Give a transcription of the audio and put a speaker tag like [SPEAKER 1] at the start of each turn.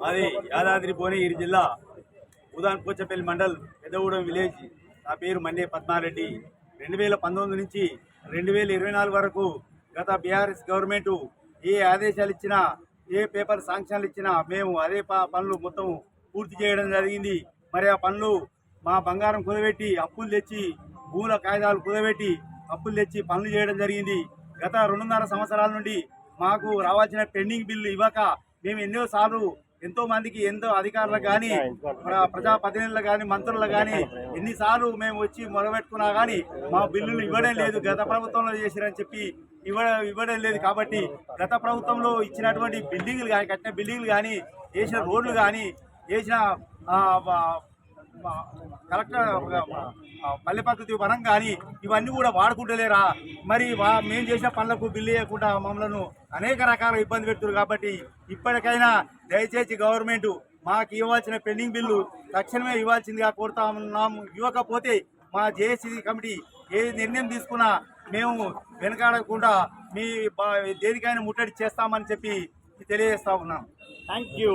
[SPEAKER 1] అది యాదాద్రి భువనగిరి జిల్లా ఉదాన్ పోచపల్లి మండల్ పెద్దగూడెం విలేజ్. నా పేరు మన్నే పద్మారెడ్డి. 2019 నుంచి 2024 వరకు గత బీఆర్ఎస్ గవర్నమెంట్ ఏ ఆదేశాలు ఇచ్చినా, ఏ పేపర్ శాంక్షన్లు ఇచ్చినా మేము అదే పనులు మొత్తం పూర్తి చేయడం జరిగింది. మరి ఆ పనులు మా బంగారం కుదబెట్టి అప్పులు తెచ్చి, భూముల కాగితాలు కుదబెట్టి అప్పులు తెచ్చి పనులు చేయడం జరిగింది. గత 2.5 సంవత్సరాల నుండి మాకు రావాల్సిన పెండింగ్ బిల్లు ఇవ్వక మేము ఎన్నోసార్లు ఎంతో మందికి, ఎంతో అధికారులకు కానీ, ప్రజాప్రతినిధులకు కానీ, మంత్రులకు కానీ ఎన్నిసార్లు మేము వచ్చి మొదలుపెట్టుకున్నా కానీ మా బిల్లులు ఇవ్వడం లేదు. గత ప్రభుత్వంలో చేసిరని చెప్పి ఇవ్వడం లేదు. కాబట్టి గత ప్రభుత్వంలో ఇచ్చినటువంటి బిల్డింగ్లు కానీ, కట్టిన బిల్డింగ్లు కానీ, వేసిన రోడ్లు కానీ, వేసిన కలెక్టర్ పల్లె ప్రకృతి వనం కానీ ఇవన్నీ కూడా వాడుకుంటలేరా? మరి మేము చేసిన పనులకు బిల్లు ఇవ్వకుండా మమ్మల్ని అనేక రకాల ఇబ్బంది పెడుతున్నారు. కాబట్టి ఇప్పటికైనా దయచేసి గవర్నమెంట్ మాకు ఇవ్వాల్సిన పెండింగ్ బిల్లు తక్షణమే ఇవ్వాల్సిందిగా కోరుతా ఉన్నాము. ఇవ్వకపోతే మా జేఏసీ కమిటీ ఏ నిర్ణయం తీసుకున్నా మేము వెనకాడకుండా మీ దేనికైనా ముట్టడి చేస్తామని చెప్పి తెలియజేస్తా ఉన్నాం.
[SPEAKER 2] Thank you.